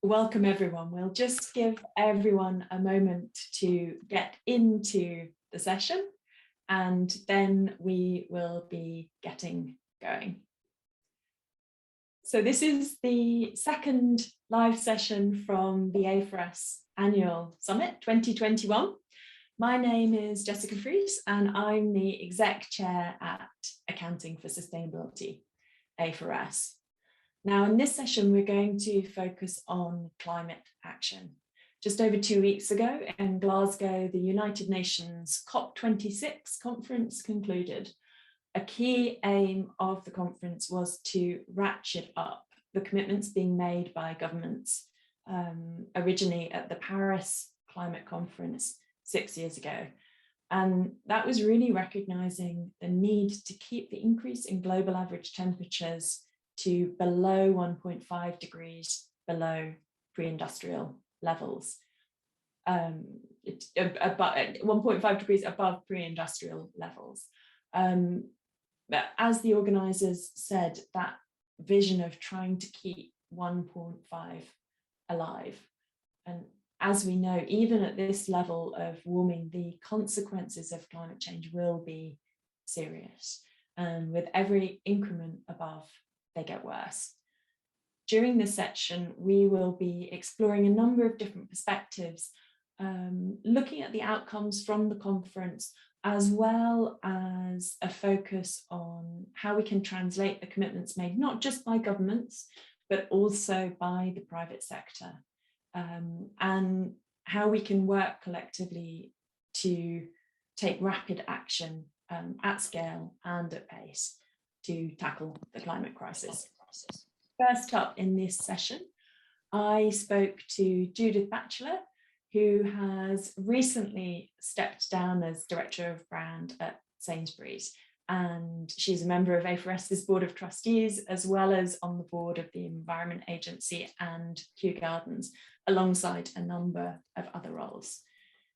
Welcome everyone. We'll just give everyone a moment to get into the session and then we will be getting going. So this is the second live session from the A4S Annual Summit 2021. My name is Jessica Fries and I'm the Exec Chair at Accounting for Sustainability, A4S. Now, in this session, we're going to focus on climate action. Just over 2 weeks ago in Glasgow, the United Nations COP26 conference concluded. A key aim of the conference was to ratchet up the commitments being made by governments, originally at the Paris Climate Conference 6 years ago. And that was really recognizing the need to keep the increase in global average temperatures to below 1.5 degrees below pre-industrial levels. 1.5 degrees above pre-industrial levels. But as the organizers said, that vision of trying to keep 1.5 alive. And as we know, even at this level of warming, the consequences of climate change will be serious. And with every increment above, they get worse. During this section, we will be exploring a number of different perspectives, looking at the outcomes from the conference, as well as a focus on how we can translate the commitments made, not just by governments, but also by the private sector, and how we can work collectively to take rapid action at scale and at pace to tackle the climate crisis. First up in this session, I spoke to Judith Batchelor, who has recently stepped down as Director of Brand at Sainsbury's. And she's a member of A4S's Board of Trustees, as well as on the board of the Environment Agency and Kew Gardens, alongside a number of other roles.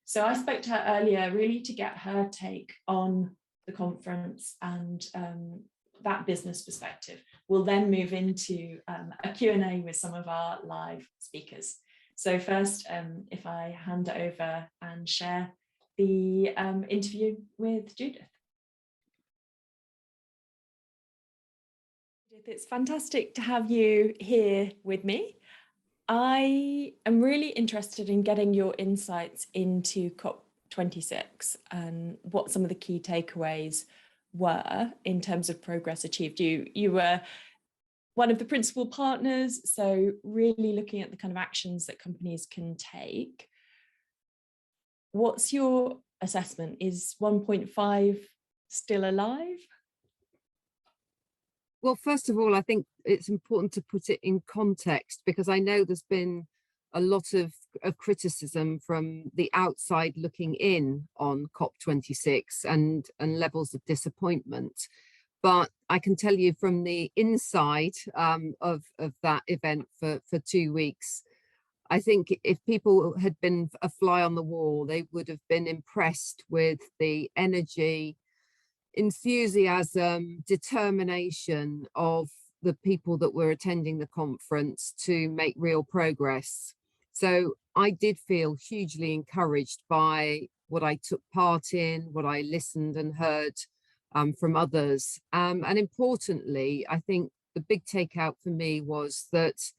So I spoke to her earlier really to get her take on the conference and that business perspective. We'll then move into a Q&A with some of our live speakers. So first, if I hand over and share the interview with Judith. It's fantastic to have you here with me. I am really interested in getting your insights into COP26 and what some of the key takeaways were in terms of progress achieved. You were one of the principal partners, so really looking at the kind of actions that companies can take. What's your assessment? Is 1.5 still alive? Well, first of all, I think it's important to put it in context, because I know there's been a lot of criticism from the outside looking in on COP26 and levels of disappointment. But I can tell you from the inside of that event for 2 weeks, I think if people had been a fly on the wall, they would have been impressed with the energy, enthusiasm, determination of the people that were attending the conference to make real progress. So I did feel hugely encouraged by what I took part in, what I listened and heard from others. And importantly, I think the big takeout for me was that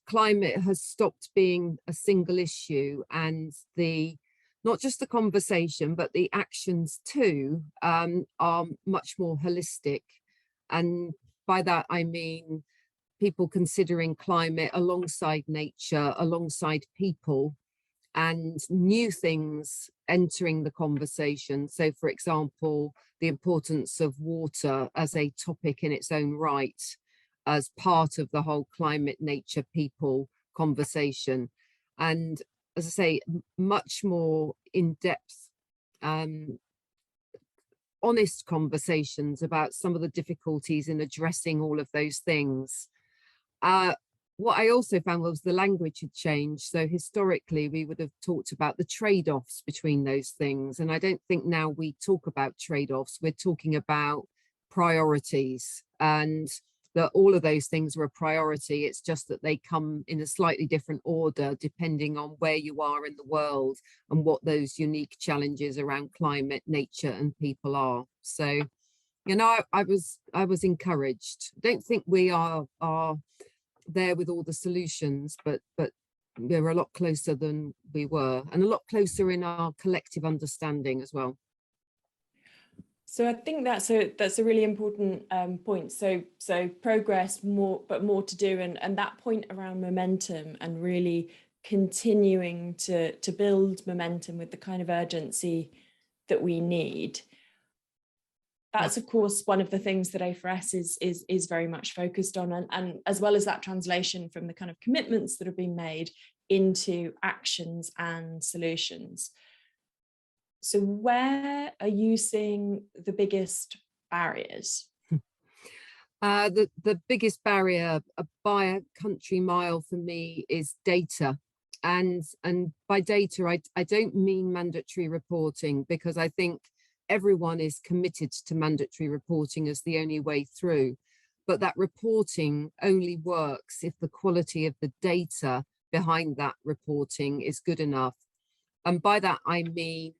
climate has stopped being a single issue, and not just the conversation, but the actions too are much more holistic. And by that, I mean people considering climate alongside nature, alongside people, and new things entering the conversation. So, for example, the importance of water as a topic in its own right, as part of the whole climate, nature, people conversation. And as I say, much more in-depth, honest conversations about some of the difficulties in addressing all of those things. What I also found was the language had changed. So historically, we would have talked about the trade-offs between those things. And I don't think now we talk about trade-offs. We're talking about priorities. And that all of those things are a priority. It's just that they come in a slightly different order depending on where you are in the world and what those unique challenges around climate, nature, and people are. So, you know, I was encouraged. Don't think we are there with all the solutions, but we're a lot closer than we were, and a lot closer in our collective understanding as well. So I think that's a really important point. So progress, but more to do, and that point around momentum and really continuing to build momentum with the kind of urgency that we need. That's of course one of the things that A4S is very much focused on, and as well as that translation from the kind of commitments that have been made into actions and solutions. So where are you seeing the biggest barriers? The biggest barrier by a country mile for me is data. And by data, I don't mean mandatory reporting, because I think everyone is committed to mandatory reporting as the only way through. But that reporting only works if the quality of the data behind that reporting is good enough. And by that, I mean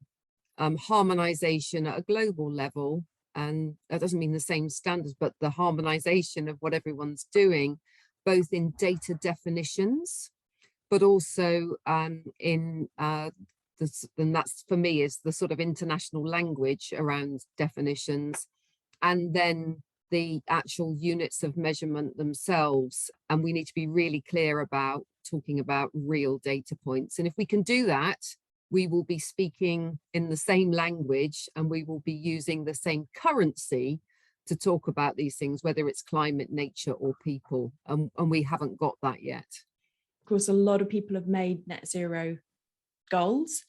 harmonization at a global level. And that doesn't mean the same standards, but the harmonization of what everyone's doing, both in data definitions, but also in and that's for me is the sort of international language around definitions, and then the actual units of measurement themselves. And we need to be really clear about talking about real data points. And if we can do that, we will be speaking in the same language, and we will be using the same currency to talk about these things, whether it's climate, nature, or people. And we haven't got that yet. Of course, a lot of people have made net zero goals,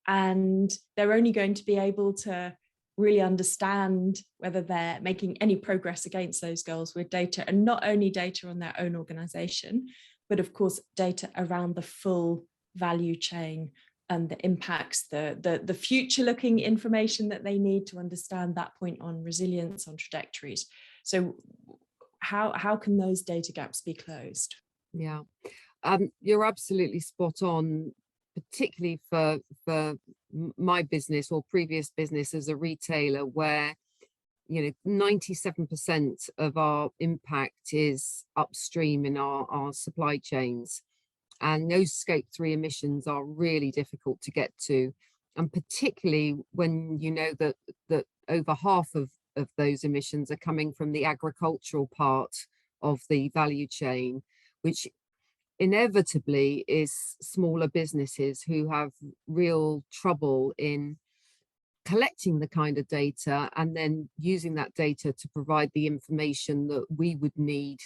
and they're only going to be able to really understand whether they're making any progress against those goals with data, and not only data on their own organization, but of course data around the full value chain and the impacts, the future looking information that they need to understand that point on resilience, on trajectories. So how can those data gaps be closed? Yeah, you're absolutely spot on, particularly for my business or previous business as a retailer, where 97% of our impact is upstream in our supply chains. And those scope 3 emissions are really difficult to get to. And particularly when you know that over half of those emissions are coming from the agricultural part of the value chain, which inevitably is smaller businesses who have real trouble in collecting the kind of data and then using that data to provide the information that we would need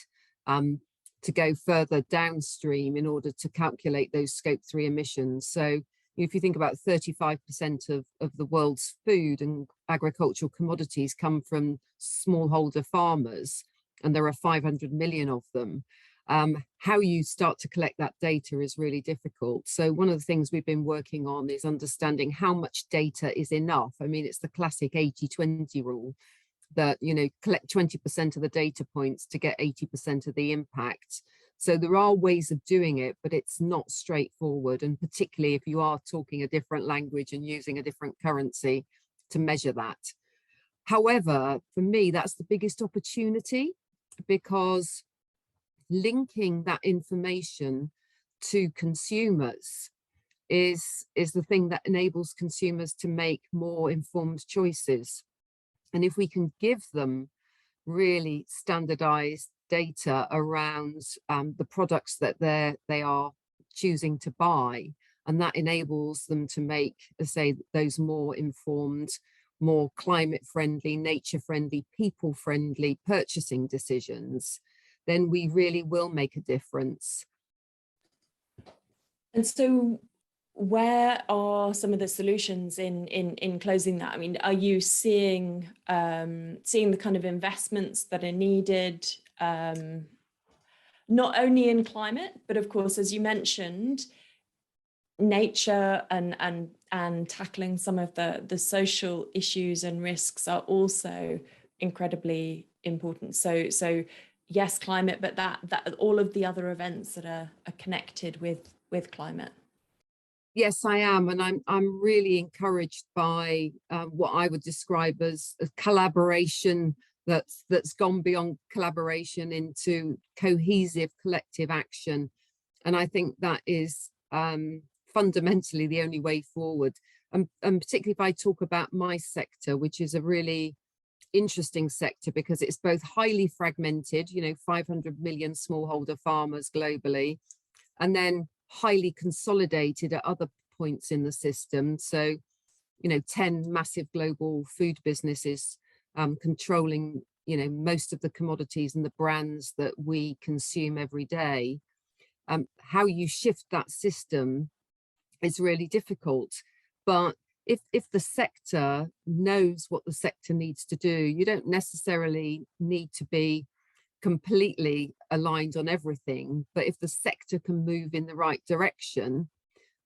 to go further downstream in order to calculate those scope 3 emissions. So if you think about 35% of the world's food and agricultural commodities come from smallholder farmers, and there are 500 million of them, how you start to collect that data is really difficult. So one of the things we've been working on is understanding how much data is enough. I mean, it's the classic 80-20 rule, that collect 20% of the data points to get 80% of the impact. So there are ways of doing it, but it's not straightforward, and particularly if you are talking a different language and using a different currency to measure that. However, for me, that's the biggest opportunity, because linking that information to consumers is the thing that enables consumers to make more informed choices. And if we can give them really standardized data around the products that they are choosing to buy, and that enables them to make, say, those more informed, more climate friendly, nature friendly, people friendly purchasing decisions, then we really will make a difference. And so where are some of the solutions in closing that? I mean, are you seeing the kind of investments that are needed, not only in climate, but of course, as you mentioned, nature and tackling some of the social issues and risks are also incredibly important. So yes, climate, but that all of the other events that are connected with climate. Yes, I am, and I'm really encouraged by what I would describe as a collaboration that's gone beyond collaboration into cohesive collective action, and I think that is fundamentally the only way forward. And particularly if I talk about my sector, which is a really interesting sector because it's both highly fragmented, 500 million smallholder farmers globally, and then highly consolidated at other points in the system. So, 10 massive global food businesses controlling, most of the commodities and the brands that we consume every day. How you shift that system is really difficult. But if the sector knows what the sector needs to do, you don't necessarily need to be completely aligned on everything, but if the sector can move in the right direction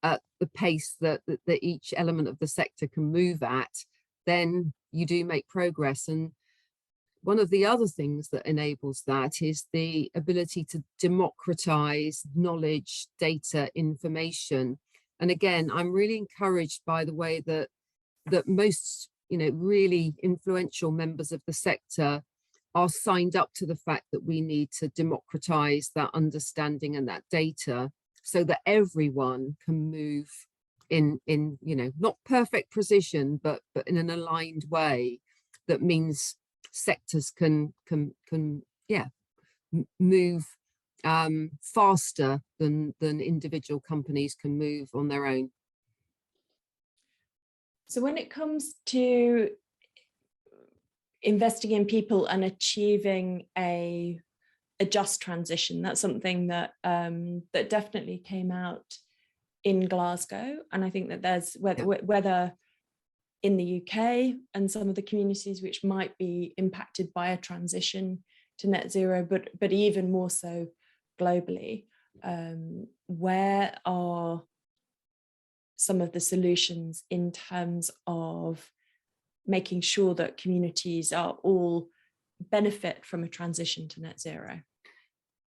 at the pace that each element of the sector can move at, then you do make progress. And one of the other things that enables that is the ability to democratize knowledge, data, information. And again, I'm really encouraged by the way that most, really influential members of the sector are signed up to the fact that we need to democratize that understanding and that data so that everyone can move in not perfect precision, but in an aligned way that means sectors can move faster than individual companies can move on their own. So when it comes to investing in people and achieving a just transition, that's something that that definitely came out in Glasgow, and I think that there's whether in the UK and some of the communities which might be impacted by a transition to net zero, but even more so globally, where are some of the solutions in terms of making sure that communities are all benefit from a transition to net zero?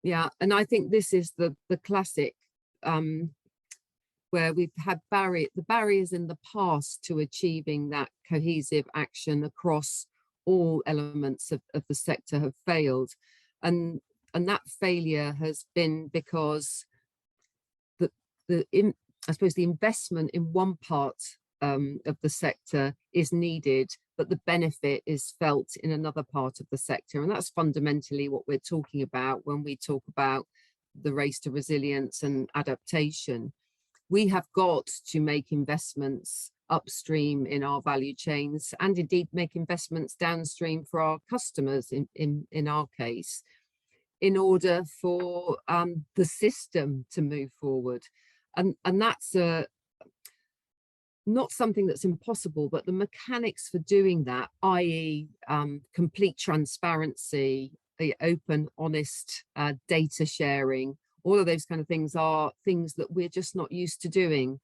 Yeah, and I think this is the classic where we've had the barriers in the past to achieving that cohesive action across all elements of the sector have failed. And that failure has been because I suppose the investment in one part of the sector is needed, but the benefit is felt in another part of the sector. And that's fundamentally what we're talking about when we talk about the race to resilience and adaptation. We have got to make investments upstream in our value chains and indeed make investments downstream for our customers in our case, in order for the system to move forward. And that's not something that's impossible, but the mechanics for doing that, i.e. Complete transparency, the open, honest data sharing, all of those kind of things are things that we're just not used to doing.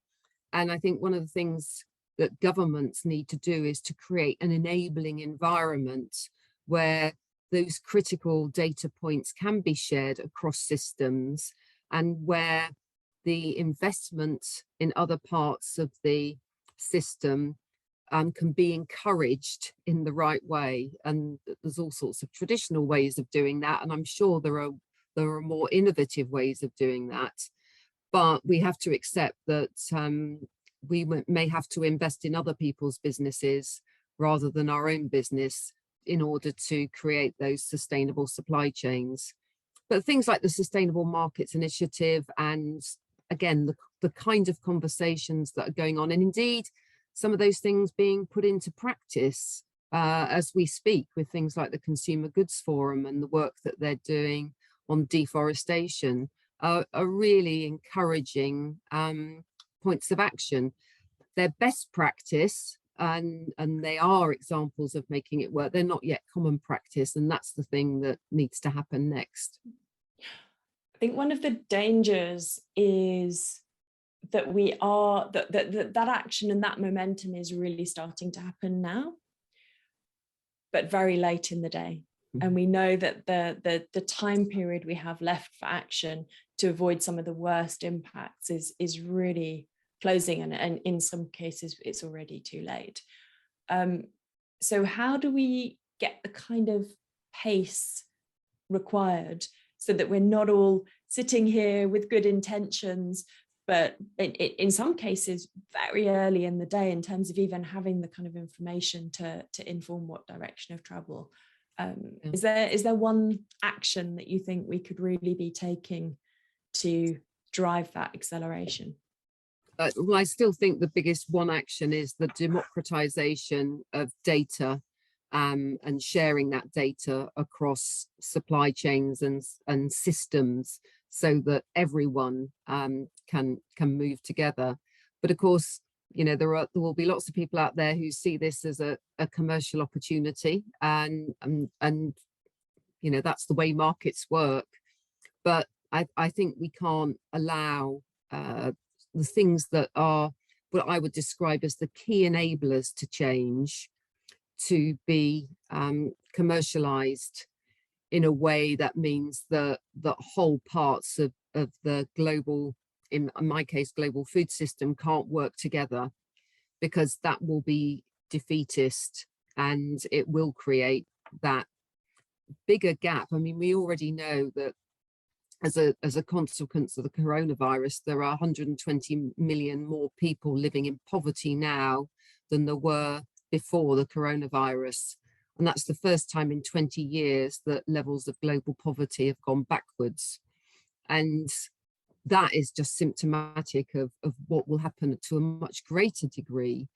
And I think one of the things that governments need to do is to create an enabling environment where those critical data points can be shared across systems, and where the investment in other parts of the system can be encouraged in the right way. And there's all sorts of traditional ways of doing that, and I'm sure there are more innovative ways of doing that, but we have to accept that we may have to invest in other people's businesses rather than our own business in order to create those sustainable supply chains. But things like the Sustainable Markets Initiative and, again, the kind of conversations that are going on, and indeed some of those things being put into practice as we speak, with things like the Consumer Goods Forum and the work that they're doing on deforestation, are really encouraging points of action. They're best practice, and they are examples of making it work. They're not yet common practice, and that's the thing that needs to happen next. I think one of the dangers is that that action and that momentum is really starting to happen now, but very late in the day. And we know that the time period we have left for action to avoid some of the worst impacts is really closing, and in some cases it's already too late. So how do we get the kind of pace required so that we're not all sitting here with good intentions, but in some cases very early in the day, in terms of even having the kind of information to inform what direction of travel? Is there one action that you think we could really be taking to drive that acceleration? Well, I still think the biggest one action is the democratization of data, and sharing that data across supply chains and systems, so that everyone can move together. But of course, you know, there will be lots of people out there who see this as a commercial opportunity, and you know, that's the way markets work. But I think we can't allow the things that are what I would describe as the key enablers to change to be commercialized in a way that means that whole parts of the global, in my case, global food system can't work together, because that will be defeatist and it will create that bigger gap. I mean, we already know that as a consequence of the coronavirus, there are 120 million more people living in poverty now than there were before the coronavirus. And that's the first time in 20 years that levels of global poverty have gone backwards. And that is just symptomatic of what will happen to a much greater degree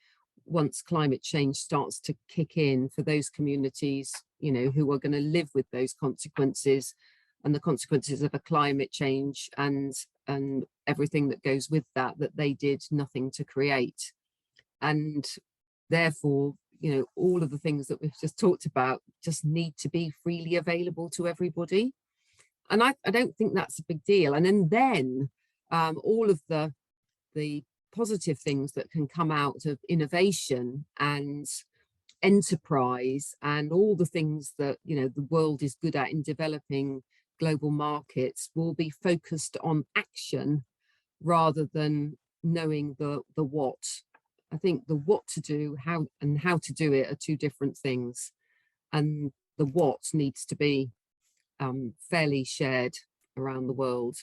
once climate change starts to kick in for those communities, you know, who are going to live with those consequences, and the consequences of a climate change and everything that goes with that they did nothing to create. And therefore, you know, all of the things that we've just talked about just need to be freely available to everybody. And I don't think that's a big deal. And then all of the positive things that can come out of innovation and enterprise and all the things that, you know, the world is good at in developing global markets will be focused on action rather than knowing the what. I think the what to do, how to do it are two different things, and the what needs to be fairly shared around the world.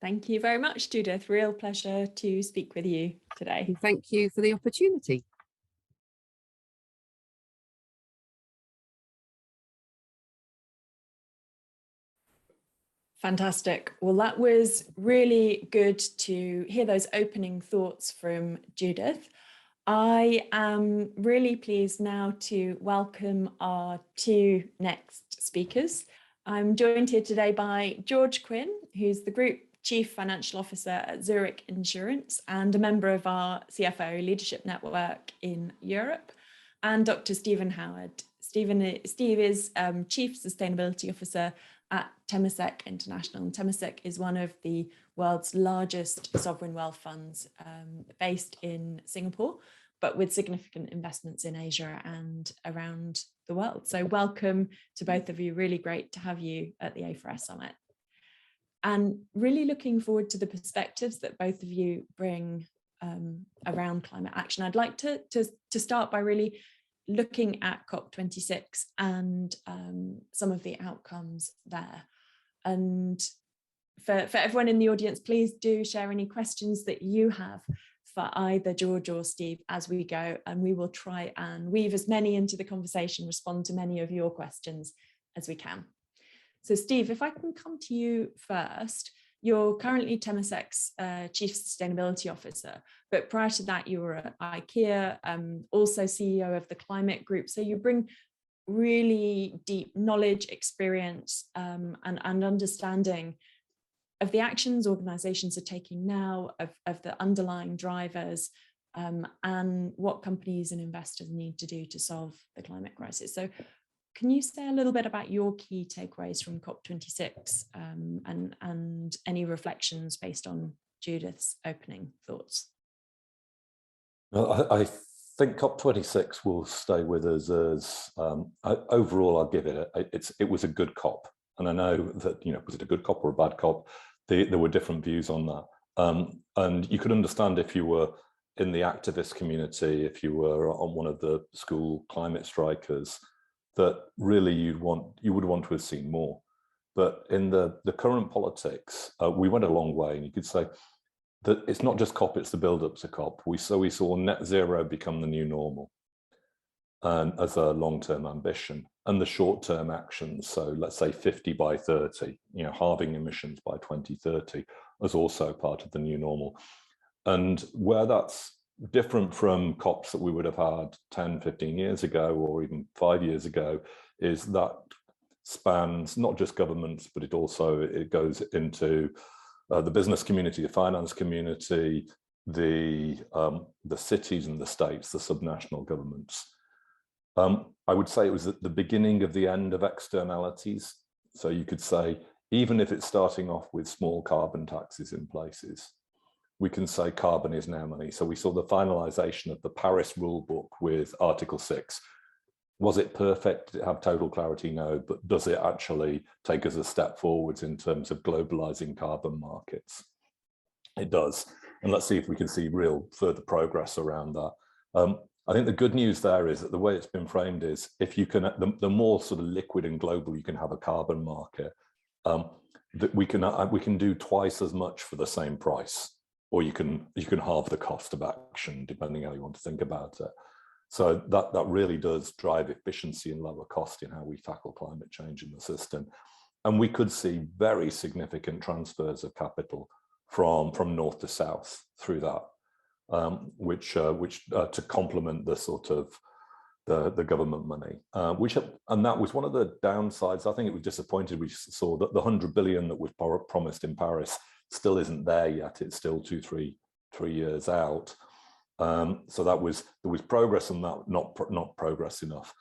Thank you very much, Judith. Real pleasure to speak with you today. And thank you for the opportunity. Fantastic. Well, that was really good to hear those opening thoughts from Judith. I am really pleased now to welcome our two next speakers. I'm joined here today by George Quinn, who's the Group Chief Financial Officer at Zurich Insurance and a member of our CFO Leadership Network in Europe, and Dr. Stephen Howard. Steve is Chief Sustainability Officer at Temasek International. And Temasek is one of the world's largest sovereign wealth funds, based in Singapore, but with significant investments in Asia and around the world. So welcome to both of you. Really great to have you at the A4S Summit. And really looking forward to the perspectives that both of you bring around climate action. I'd like to start by really looking at COP26 and some of the outcomes there. And for everyone in the audience, please do share any questions that you have for either George or Steve as we go, and we will try and weave as many into the conversation, respond to many of your questions as we can. So Steve, if I can come to you first, you're currently Temasek's Chief Sustainability Officer, but prior to that you were at IKEA, also CEO of the Climate Group. So you bring really deep knowledge, experience, and understanding of the actions organizations are taking now, of the underlying drivers, and what companies and investors need to do to solve the climate crisis. So can you say a little bit about your key takeaways from COP26, and any reflections based on Judith's opening thoughts? Well, I think COP26 will stay with us as, overall, I'll give it, it was a good COP. And I know that, was it a good COP or a bad COP? There were different views on that. And you could understand if you were in the activist community, if you were on one of the school climate strikers, that really you would want to have seen more. But in the current politics, we went a long way, and you could say that it's not just COP, it's the build-up to COP. We saw net zero become the new normal, and as a long-term ambition, and the short-term actions. So let's say 50 by 30, halving emissions by 2030 as also part of the new normal. And where that's different from COPs that we would have had 10, 15 years ago, or even 5 years ago, is that spans not just governments, but it goes into the business community, the finance community, the cities and the states, the subnational governments. I would say it was at the beginning of the end of externalities. So you could say, even if it's starting off with small carbon taxes in places, we can say carbon is now money. So we saw the finalization of the Paris rule book with Article 6. Was it perfect? Did it have total clarity? No, but does it actually take us a step forwards in terms of globalizing carbon markets? It does. And let's see if we can see real further progress around that. I think the good news there is that the way it's been framed is, if you can, the more sort of liquid and global you can have a carbon market, that we can do twice as much for the same price, or you can halve the cost of action, depending how you want to think about it. So that really does drive efficiency and lower cost in how we tackle climate change in the system. And we could see very significant transfers of capital from north to south through that, which to complement the sort of the government money, and that was one of the downsides. I think it was disappointed we saw that the 100 billion that was promised in Paris still isn't there yet. It's still 3 years out. So there was progress on that, not progress enough.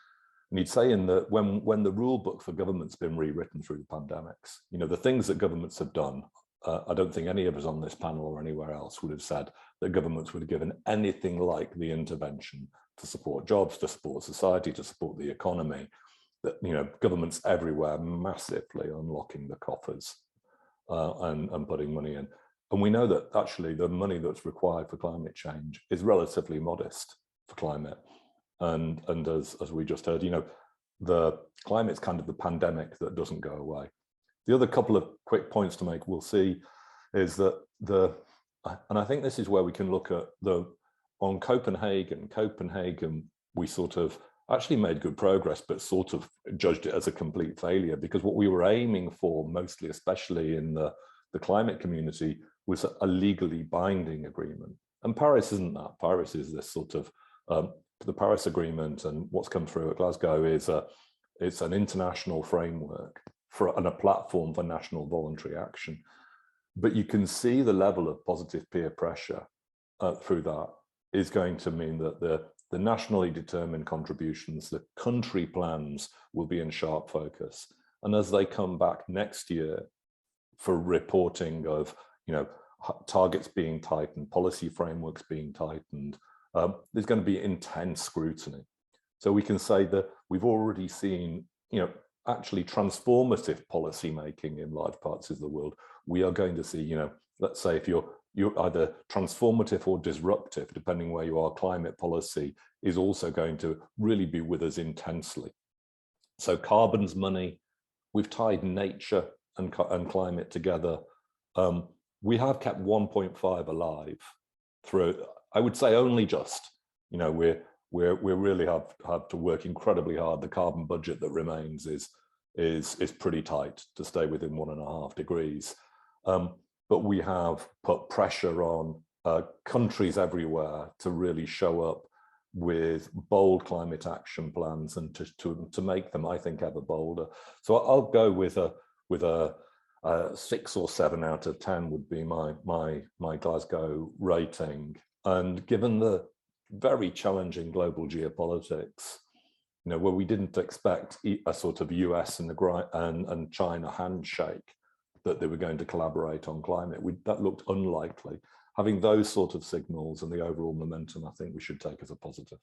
And you'd say when the rule book for government's been rewritten through the pandemics, the things that governments have done, I don't think any of us on this panel or anywhere else would have said that governments would have given anything like the intervention to support jobs, to support society, to support the economy. That governments everywhere massively unlocking the coffers and putting money in. And we know that actually the money that's required for climate change is relatively modest for climate. And as we just heard, the climate's kind of the pandemic that doesn't go away. The other couple of quick points to make, we'll see, is that and I think this is where we can look at on Copenhagen, we sort of actually made good progress, but sort of judged it as a complete failure, because what we were aiming for mostly, especially in the climate community, was a legally binding agreement. And Paris isn't that. Paris is this sort of, the Paris Agreement and what's come through at Glasgow is it's an international framework and a platform for national voluntary action. But you can see the level of positive peer pressure through that is going to mean that the nationally determined contributions, the country plans, will be in sharp focus. And as they come back next year for reporting of targets being tightened, policy frameworks being tightened, there's going to be intense scrutiny. So we can say that we've already seen, actually transformative policy making in large parts of the world. We are going to see, let's say if you're either transformative or disruptive, depending where you are, climate policy is also going to really be with us intensely. So carbon's money, we've tied nature and climate together. We have kept 1.5 alive through, I would say, only just. We really have to work incredibly hard. The carbon budget that remains is pretty tight to stay within 1.5 degrees. But we have put pressure on countries everywhere to really show up with bold climate action plans and to make them, I think, ever bolder. So I'll go with a 6 or 7 out of 10 would be my Glasgow rating. And given the very challenging global geopolitics, where we didn't expect a sort of US and China handshake that they were going to collaborate on climate, that looked unlikely. having those sort of signals and the overall momentum, I think we should take as a positive.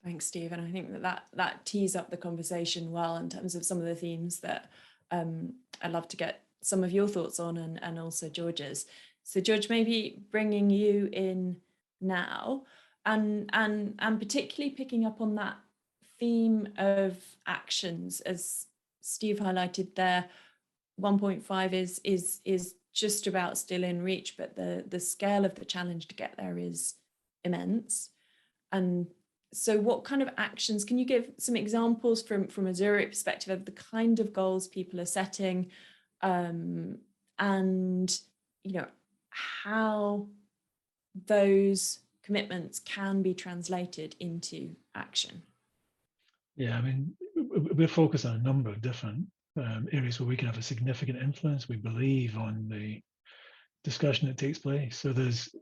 Thanks, Steve. And I think that tees up the conversation well in terms of some of the themes that I'd love to get some of your thoughts on, and also George's. So George, maybe bringing you in now, and particularly picking up on that theme of actions, as Steve highlighted there. 1.5 is just about still in reach, but the scale of the challenge to get there is immense. And so what kind of actions, can you give some examples from a Zurich perspective of the kind of goals people are setting, and how those commitments can be translated into action? Yeah, I mean, we're focused on a number of different areas where we can have a significant influence, we believe, on the discussion that takes place. So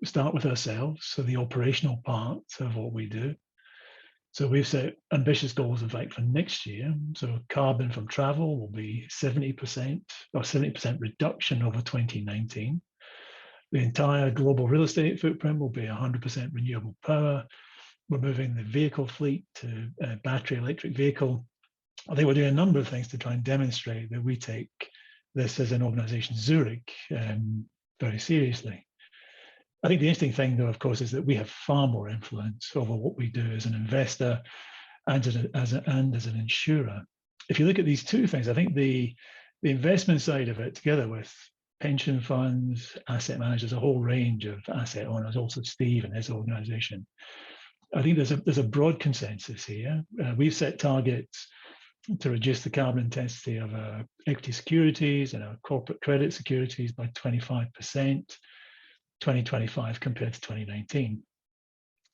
start with ourselves, so the operational part of what we do. So we've set ambitious goals, in fact, for next year. So carbon from travel will be 70% or 70% reduction over 2019. The entire global real estate footprint will be 100% renewable power. We're moving the vehicle fleet to a battery electric vehicle. I think we're doing a number of things to try and demonstrate that we take this as an organization, Zurich, very seriously. I think the interesting thing, though, of course, is that we have far more influence over what we do as an investor and as an insurer. If you look at these two things, I think the investment side of it, together with pension funds, asset managers, a whole range of asset owners, also Steve and his organization, I think there's a broad consensus here. We've set targets to reduce the carbon intensity of our equity securities and our corporate credit securities by 25%. 2025 compared to 2019.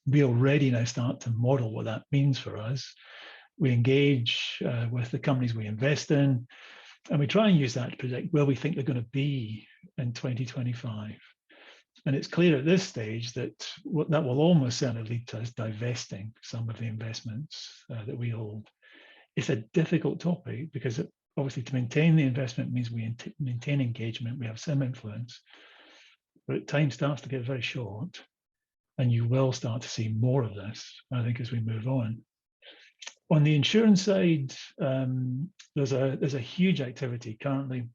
We already now start to model what that means for us. We engage with the companies we invest in, and we try and use that to predict where we think they're going to be in 2025. And it's clear at this stage that that will almost certainly lead to us divesting some of the investments that we hold. It's a difficult topic because obviously to maintain the investment means we maintain engagement, we have some influence. But time starts to get very short, and you will start to see more of this, I think, as we move on. On the insurance side, there's a huge activity currently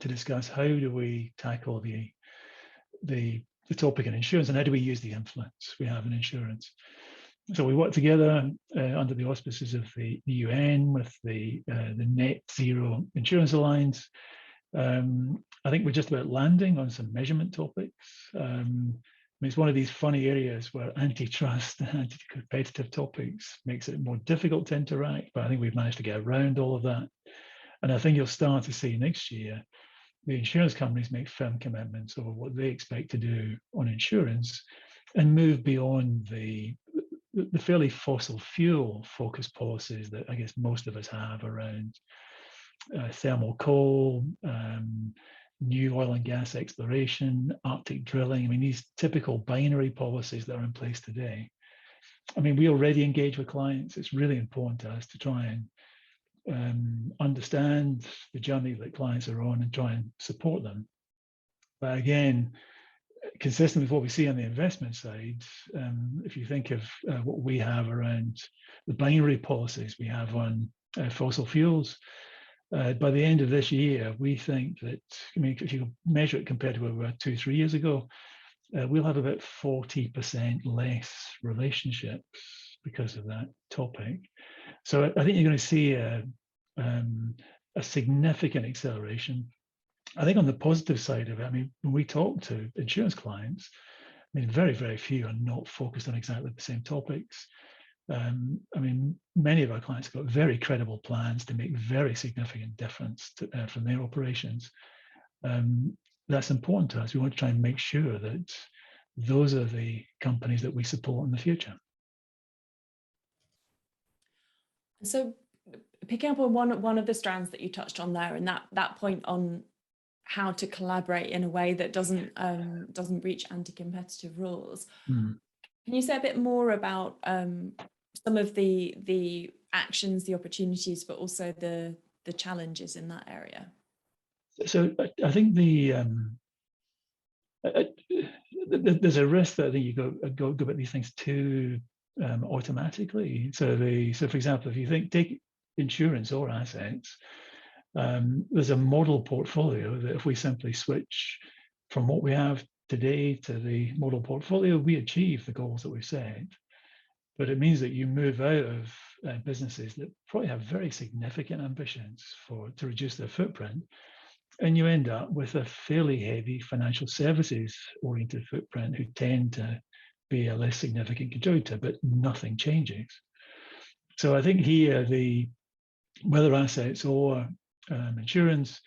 to discuss how do we tackle the topic in insurance, and how do we use the influence we have in insurance. So we work together under the auspices of the UN with the Net Zero Insurance Alliance. I think we're just about landing on some measurement topics. I mean, it's one of these funny areas where antitrust and anti-competitive topics makes it more difficult to interact, but I think we've managed to get around all of that. And I think you'll start to see next year the insurance companies make firm commitments over what they expect to do on insurance and move beyond the fairly fossil fuel focused policies that I guess most of us have around thermal coal, new oil and gas exploration, Arctic drilling. I mean, these typical binary policies that are in place today. I mean, we already engage with clients. It's really important to us to try and understand the journey that clients are on and try and support them. But again, consistent with what we see on the investment side, if you think of what we have around the binary policies we have on fossil fuels, by the end of this year, we think that, I mean, if you measure it compared to where we were 2-3 years ago, we'll have about 40% less relationships because of that topic. So I think you're going to see a significant acceleration. I think on the positive side of it, I mean, when we talk to insurance clients, I mean, very, very few are not focused on exactly the same topics. I mean, many of our clients have got very credible plans to make very significant difference from their operations. That's important to us. We want to try and make sure that those are the companies that we support in the future. So picking up on one of the strands that you touched on there, and that point on how to collaborate in a way that doesn't breach anti-competitive rules. Can you say a bit more about some of the actions, the opportunities, but also the challenges in that area? So I think the there's a risk that I think you go about these things too automatically. So for example, if you take insurance or assets, there's a model portfolio that if we simply switch from what we have today to the model portfolio, we achieve the goals that we've set. But it means that you move out of businesses that probably have very significant ambitions to reduce their footprint, and you end up with a fairly heavy financial services oriented footprint who tend to be a less significant contributor, but nothing changes. So I think here, whether assets or insurance,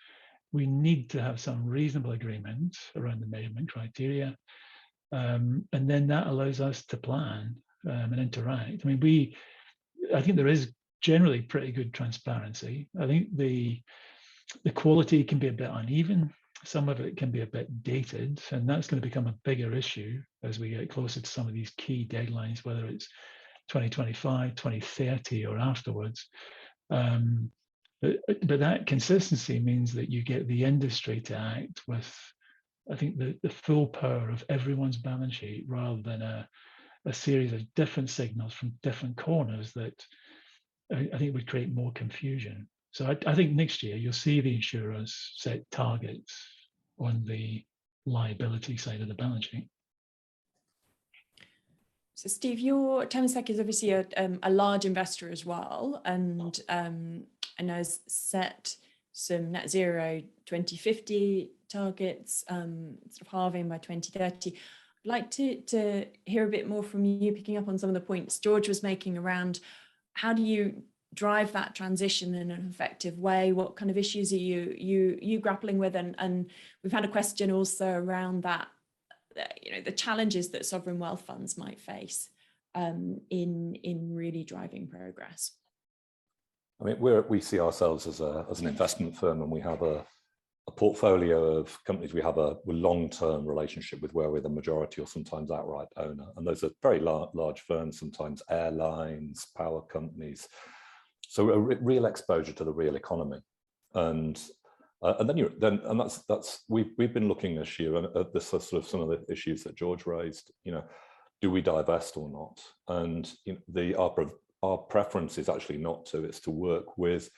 we need to have some reasonable agreement around the measurement criteria. And then that allows us to plan and interact. I mean, I think there is generally pretty good transparency. I think the quality can be a bit uneven. Some of it can be a bit dated, and that's going to become a bigger issue as we get closer to some of these key deadlines, whether it's 2025, 2030 or afterwards. But that consistency means that you get the industry to act with, I think, the full power of everyone's balance sheet, rather than a series of different signals from different corners that I think would create more confusion. So I think next year you'll see the insurers set targets on the liability side of the balance sheet. So Steve, Temasek is obviously a large investor as well, and has set some net zero 2050 targets, sort of halving by 2030. I'd like to hear a bit more from you, picking up on some of the points George was making around how do you drive that transition in an effective way? What kind of issues are you grappling with? And we've had a question also around that, the challenges that sovereign wealth funds might face in really driving progress. I mean, we see ourselves as an investment firm, and we have a portfolio of companies. We have a long-term relationship with, where we're the majority or sometimes outright owner. And those are very large firms, sometimes airlines, power companies. So a real exposure to the real economy. And that's we've been looking this year at this sort of some of the issues that George raised. Do we divest or not? And our preference is actually not to. It's to work with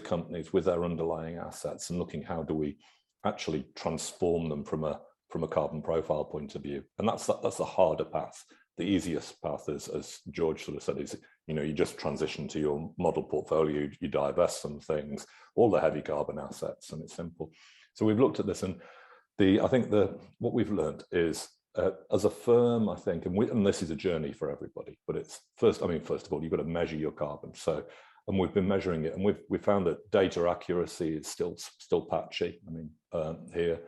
companies, with their underlying assets, and looking how do we actually transform them from a carbon profile point of view. And that's the harder path. The easiest path is, as George sort of said, is you just transition to your model portfolio, you divest some things, all the heavy carbon assets, and it's simple. So we've looked at this, and I think what we've learned is, as a firm, I think, and this is a journey for everybody, but it's first of all, you've got to measure your carbon. So, and we've been measuring it, and we've found that data accuracy is still patchy. I mean, here,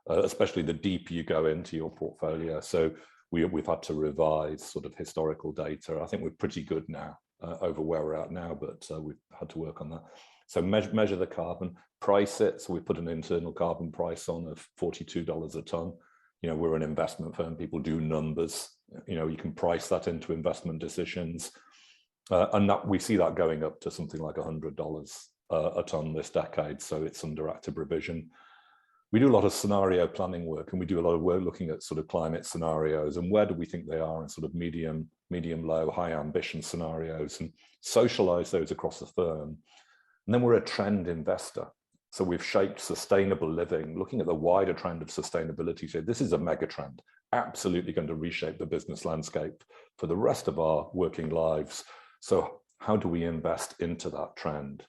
especially the deeper you go into your portfolio. So we've had to revise sort of historical data. I think we're pretty good now over where we're at now, but we've had to work on that. So measure the carbon, price it. So we put an internal carbon price on of $42 a ton. We're an investment firm. People do numbers. You can price that into investment decisions, and that we see that going up to something like $100 a ton this decade. So it's under active revision. We do a lot of scenario planning work, and we do a lot of work looking at sort of climate scenarios and where do we think they are in sort of medium, low, high ambition scenarios, and socialize those across the firm. And then we're a trend investor. So we've shaped sustainable living, looking at the wider trend of sustainability. So this is a mega trend, absolutely going to reshape the business landscape for the rest of our working lives. So how do we invest into that trend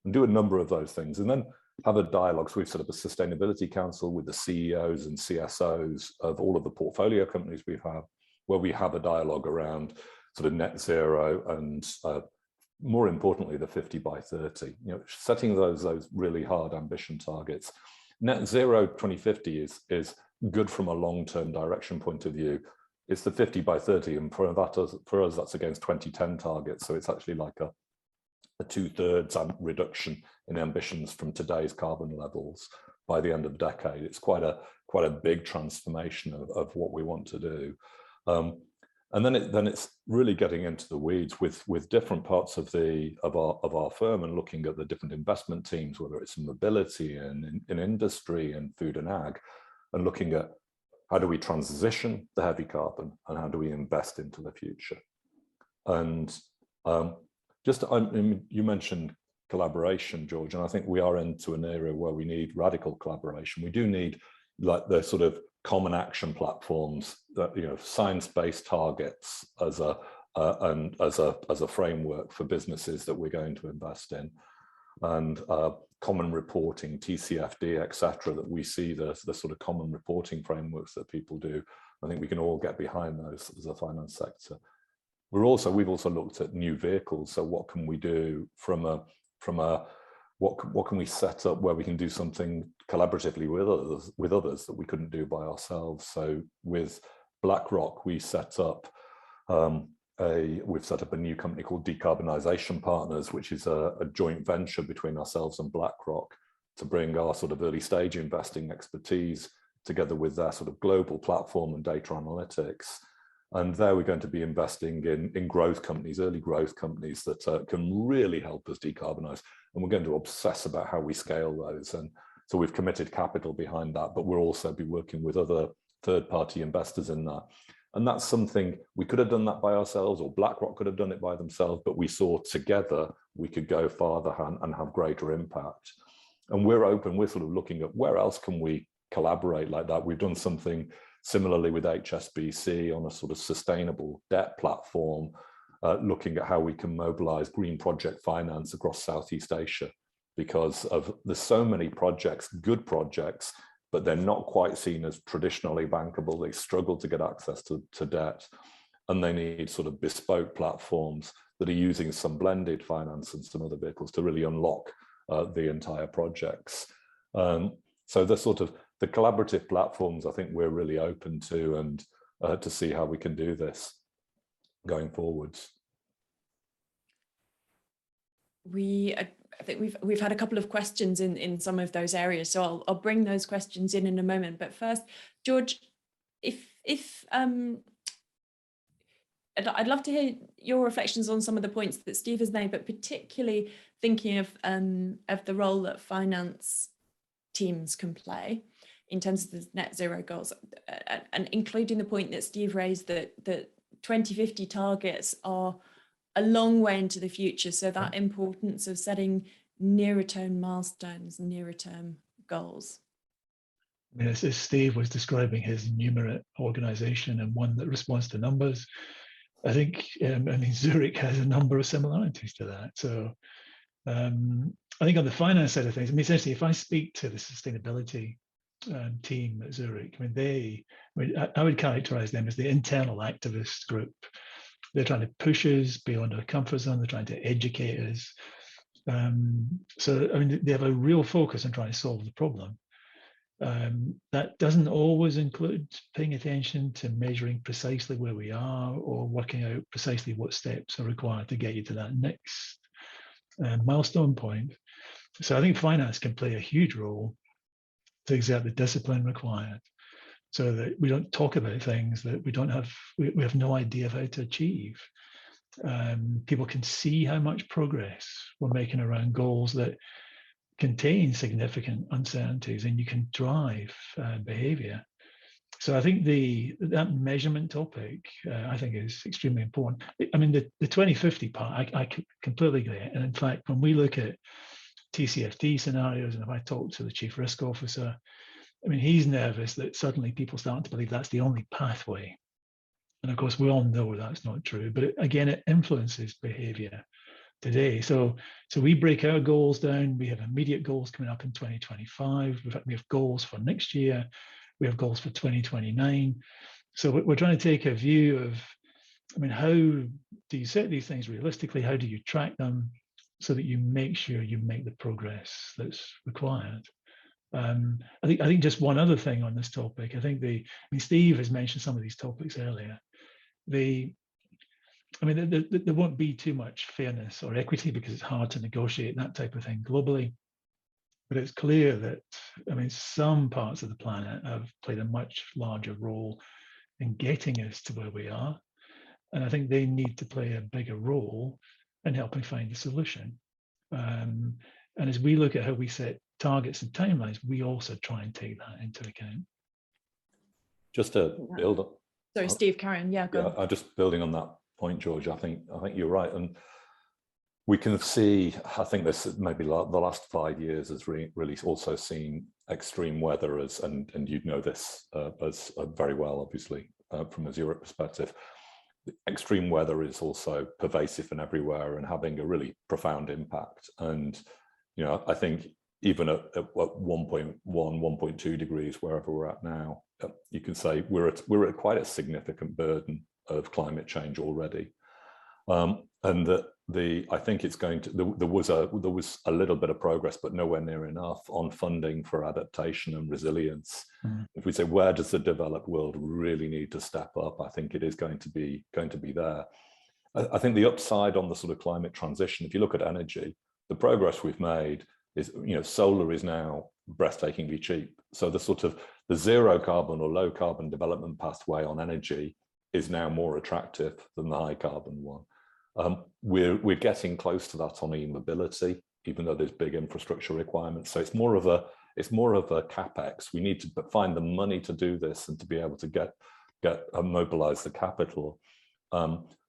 and do a number of those things, and then have a dialogue? So we've set up a sustainability council with the CEOs and CSOs of all of the portfolio companies we have, where we have a dialogue around sort of net zero and more importantly, the 50 by 30, setting those really hard ambition targets. Net zero 2050 is good from a long-term direction point of view. It's the 50 by 30, and for us, that's against 2010 targets. So it's actually like a 2/3 reduction in ambitions from today's carbon levels by the end of the decade. It's quite a big transformation of what we want to do. And then it's really getting into the weeds with different parts of our firm, and looking at the different investment teams, whether it's in mobility and in industry and food and ag, and looking at how do we transition the heavy carbon, and how do we invest into the future? And you mentioned collaboration, George, and I think we are into an era where we need radical collaboration. We do need like the sort of common action platforms that, you know, science-based targets as a framework for businesses that we're going to invest in, and common reporting, TCFD, etc., that we see the sort of common reporting frameworks that people do. I think we can all get behind those as a finance sector. We've also looked at new vehicles. So what can we do what can we set up where we can do something collaboratively with others that we couldn't do by ourselves? So with BlackRock, we set up we've set up a new company called Decarbonisation Partners, which is a joint venture between ourselves and BlackRock to bring our sort of early stage investing expertise together with their sort of global platform and data analytics. And there we're going to be investing in growth companies, early growth companies that can really help us decarbonise. And we're going to obsess about how we scale those. And so we've committed capital behind that, but we'll also be working with other third-party investors in that. And that's something we could have done that by ourselves, or BlackRock could have done it by themselves, but we saw together we could go farther and have greater impact. And we're open, we're sort of looking at where else can we collaborate like that. We've done something similarly with HSBC on a sort of sustainable debt platform, looking at how we can mobilize green project finance across Southeast Asia, because there's so many projects, good projects, but they're not quite seen as traditionally bankable. They struggle to get access to debt, and they need sort of bespoke platforms that are using some blended finance and some other vehicles to really unlock the entire projects. So the collaborative platforms, I think we're really open to, and to see how we can do this going forwards. I think we've had a couple of questions in some of those areas, so I'll bring those questions in a moment. But first, George, I'd love to hear your reflections on some of the points that Steve has made, but particularly thinking of the role that finance teams can play in terms of the net zero goals, and including the point that Steve raised that 2050 targets are a long way into the future. So that importance of setting nearer term milestones, nearer term goals. I mean, as Steve was describing his numerate organization and one that responds to numbers, I think, Zurich has a number of similarities to that. So I think on the finance side of things, essentially, if I speak to the sustainability team at Zurich, I would characterize them as the internal activist group. They're trying to push us beyond our comfort zone. They're trying to educate us. So they have a real focus on trying to solve the problem. That doesn't always include paying attention to measuring precisely where we are or working out precisely what steps are required to get you to that next milestone point. So I think finance can play a huge role to exert the discipline required, so that we don't talk about things that we have no idea of how to achieve. People can see how much progress we're making around goals that contain significant uncertainties, and you can drive behavior. So I think that measurement topic, I think, is extremely important. The 2050 part, I completely agree. And in fact, when we look at TCFD scenarios, and if I talk to the chief risk officer, he's nervous that suddenly people start to believe that's the only pathway. And of course, we all know that's not true. But it influences behavior today. So we break our goals down. We have immediate goals coming up in 2025. We have goals for next year. We have goals for 2029. So we're trying to take a view of, how do you set these things realistically? How do you track them so that you make sure you make the progress that's required? I think just one other thing on this topic. I think Steve has mentioned some of these topics earlier. There won't be too much fairness or equity because it's hard to negotiate that type of thing globally. But it's clear that some parts of the planet have played a much larger role in getting us to where we are, and I think they need to play a bigger role in helping find a solution. And as we look at how we set targets and timelines, we also try and take that into account. Just to build on. Sorry, Steve, carry on. Yeah, go on. I'm just building on that point, George. I think you're right, and we can see. I think this maybe the last 5 years has really also seen extreme weather as, and you'd know this as very well, obviously, from a Zurich perspective. Extreme weather is also pervasive and everywhere and having a really profound impact. And I think even at 1.1, 1.2 degrees, wherever we're at now, you can say we're at quite a significant burden of climate change already. And that I think it's going to, there was a little bit of progress, but nowhere near enough on funding for adaptation and resilience. If we say, where does the developed world really need to step up? I think it is going to be there. I think the upside on the sort of climate transition, if you look at energy, the progress we've made is, solar is now breathtakingly cheap. So the zero carbon or low carbon development pathway on energy is now more attractive than the high carbon one. We're getting close to that on e-mobility, even though there's big infrastructure requirements. So it's more of a capex. We need to find the money to do this and to be able to mobilize the capital,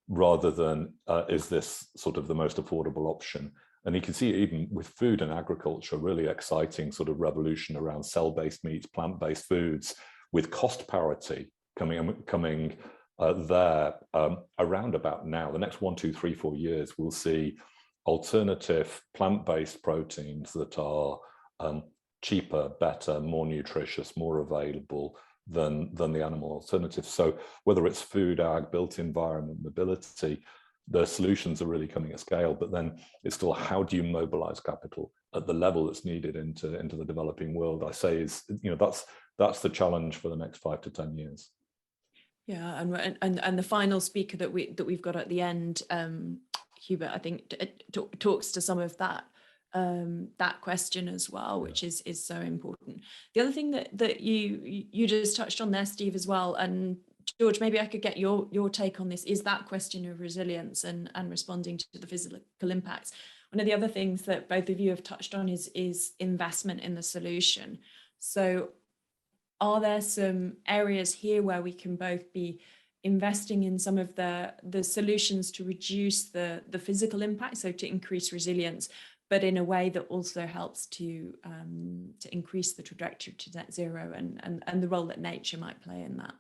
rather than is this sort of the most affordable option. And you can see even with food and agriculture, really exciting sort of revolution around cell-based meats, plant-based foods, with cost parity coming there around about now. The next 1, 2, 3, 4 years, we'll see alternative plant-based proteins that are cheaper, better, more nutritious, more available than the animal alternatives. So whether it's food, ag, built environment, mobility, the solutions are really coming at scale. But then it's still, how do you mobilize capital at the level that's needed into the developing world? I say is, that's the challenge for the next 5 to 10 years. Yeah, and the final speaker that we've got at the end, Hubert, I think talks to some of that question as well, which is so important. The other thing that you just touched on there, Steve, as well, and George, maybe I could get your take on this, is that question of resilience and responding to the physical impacts. One of the other things that both of you have touched on is investment in the solution. So are there some areas here where we can both be investing in some of the solutions to reduce the physical impact, so to increase resilience, but in a way that also helps to increase the trajectory to net zero and the role that nature might play in that?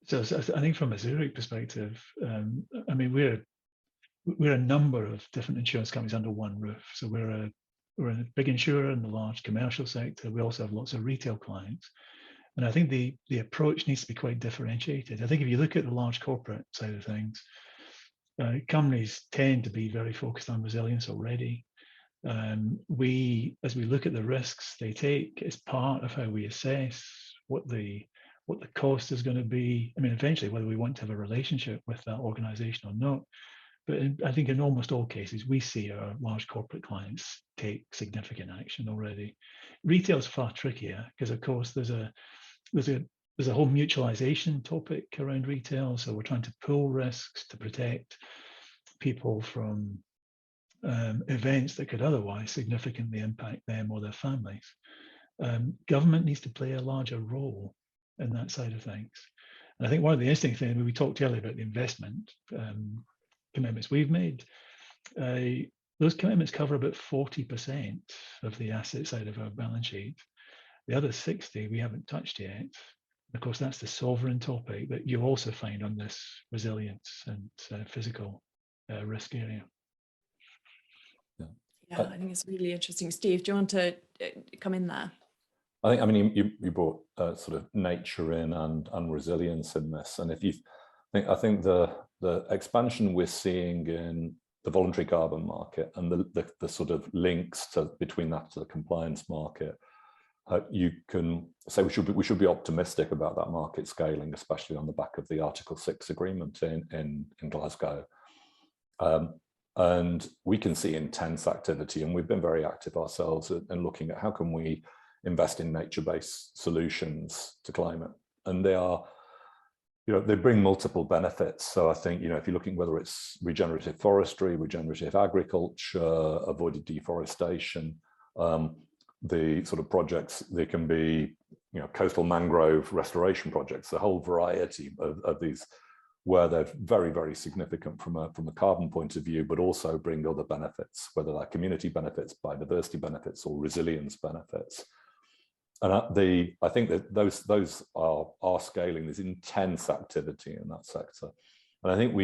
So I think from a Zurich perspective, I mean, we're a number of different insurance companies under one roof. So we're a big insurer in the large commercial sector. We also have lots of retail clients. And I think the approach needs to be quite differentiated. I think if you look at the large corporate side of things, companies tend to be very focused on resilience already. As we look at the risks they take, it's part of how we assess what the cost is going to be. I mean, eventually, whether we want to have a relationship with that organization or not. But I think in almost all cases, we see our large corporate clients take significant action already. Retail is far trickier because, of course, there's a whole mutualization topic around retail. So we're trying to pool risks to protect people from events that could otherwise significantly impact them or their families. Government needs to play a larger role in that side of things. And I think one of the interesting things, we talked earlier about the investment commitments we've made, those commitments cover about 40% of the asset side of our balance sheet. The other 60 we haven't touched yet. Of course, that's the sovereign topic that you also find on this resilience and physical risk area. Yeah, I think it's really interesting. Steve, do you want to come in there? I mean, you brought sort of nature in and resilience in this, and I think the expansion we're seeing in the voluntary carbon market and the sort of links between that to the compliance market, you can say we should be optimistic about that market scaling, especially on the back of the Article 6 agreement in Glasgow. And we can see intense activity, and we've been very active ourselves in looking at how can we invest in nature-based solutions to climate. And they are, they bring multiple benefits. So I think, if you're looking whether it's regenerative forestry, regenerative agriculture, avoided deforestation, the sort of projects. They can be, you know, coastal mangrove restoration projects, a whole variety of these, where they're very, very significant from a carbon point of view, but also bring other benefits, whether they're community benefits, biodiversity benefits, or resilience benefits. And I think that those are scaling. There's intense activity in that sector. And I think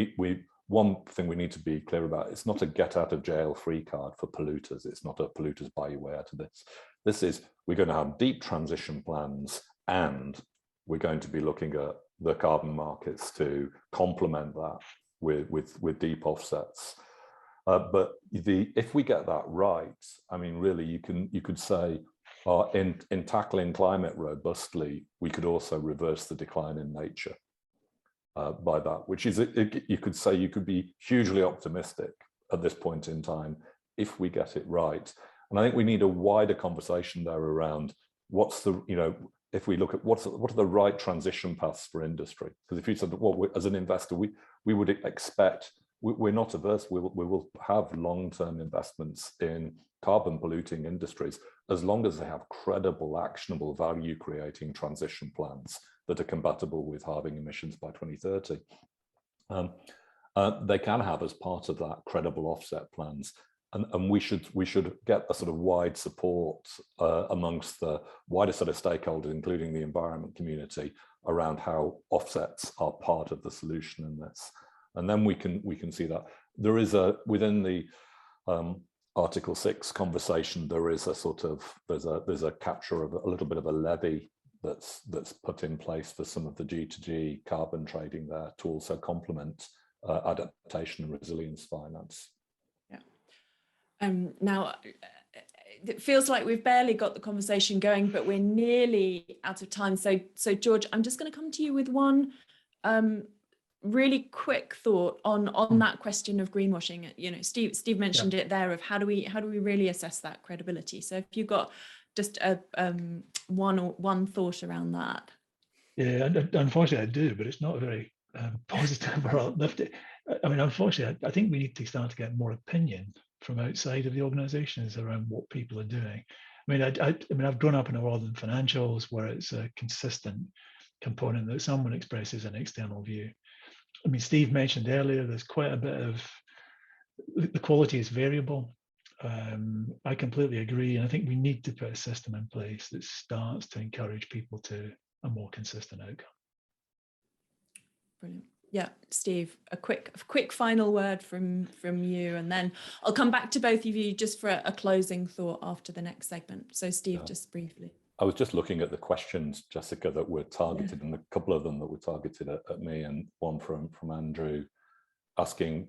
one thing we need to be clear about, it's not a get out of jail free card for polluters. It's not a polluters buy your way out of this. This is, we're going to have deep transition plans, and we're going to be looking at the carbon markets to complement that with deep offsets. But if we get that right, I mean, really, you could say in tackling climate robustly, we could also reverse the decline in nature by that, which is, you could say you could be hugely optimistic at this point in time if we get it right. And I think we need a wider conversation there around what's the, you know, if we look at what are the right transition paths for industry. Because if you said, well, as an investor, we would expect, we're not averse, we will have long-term investments in carbon polluting industries, as long as they have credible, actionable, value creating transition plans that are compatible with halving emissions by 2030. They can have, as part of that, credible offset plans. And we should get a sort of wide support amongst the wider set of stakeholders, including the environment community, around how offsets are part of the solution in this. And then we can see that there is within the Article 6 conversation, there is a sort of there's a capture of a little bit of a levy that's put in place for some of the G2G carbon trading there to also complement adaptation and resilience finance. Now, it feels like we've barely got the conversation going, but we're nearly out of time. So George, I'm just going to come to you with one really quick thought on that question of greenwashing. You know, Steve mentioned it there, of how do we really assess that credibility? So if you've got just one thought around that. Yeah, unfortunately I do, but it's not very positive or uplifting. I mean, unfortunately, I think we need to start to get more opinion from outside of the organizations around what people are doing. I mean, I've grown up in a world in financials where it's a consistent component that someone expresses an external view. I mean, Steve mentioned earlier, there's quite a bit of, the quality is variable. I completely agree. And I think we need to put a system in place that starts to encourage people to a more consistent outcome. Brilliant. Yeah, Steve, a quick final word from you, and then I'll come back to both of you just for a closing thought after the next segment. So Steve, just briefly. I was just looking at the questions, Jessica, that were targeted, and a couple of them that were targeted at me, and one from Andrew asking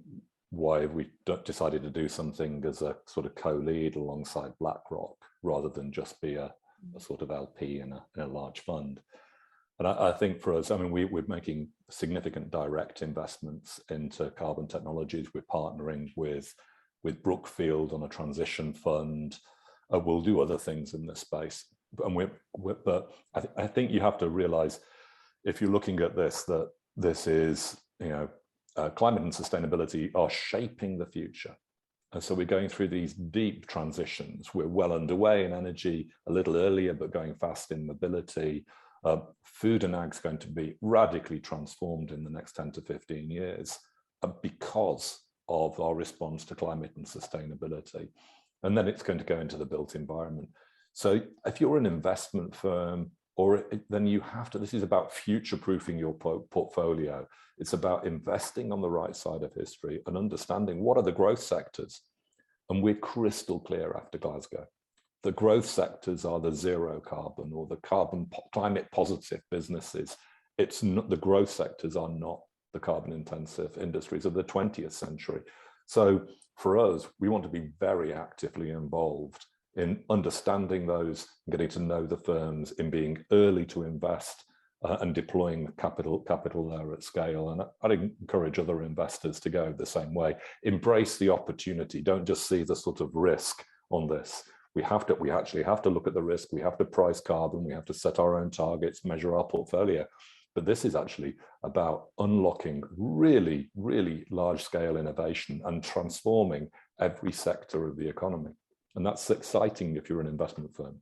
why we decided to do something as a sort of co-lead alongside BlackRock rather than just be a sort of LP in a large fund. And I think for us, I mean, we're making significant direct investments into carbon technologies. We're partnering with Brookfield on a transition fund. We'll do other things in this space. But I think you have to realize, if you're looking at this, that this is, you know, climate and sustainability are shaping the future. And so we're going through these deep transitions. We're well underway in energy, a little earlier, but going fast in mobility. Food and ag is going to be radically transformed in the next 10 to 15 years because of our response to climate and sustainability. And then it's going to go into the built environment. So if you're an investment firm, then you have to, this is about future-proofing your portfolio. It's about investing on the right side of history and understanding what are the growth sectors. And we're crystal clear after Glasgow. The growth sectors are the zero carbon or the climate positive businesses. It's not, the growth sectors are not the carbon intensive industries of the 20th century. So for us, we want to be very actively involved in understanding those, getting to know the firms, in being early to invest and deploying capital there at scale. And I'd encourage other investors to go the same way. Embrace the opportunity. Don't just see the sort of risk on this. We actually have to look at the risk. We have to price carbon. We have to set our own targets, measure our portfolio. But this is actually about unlocking really, really large scale innovation and transforming every sector of the economy. And that's exciting if you're an investment firm.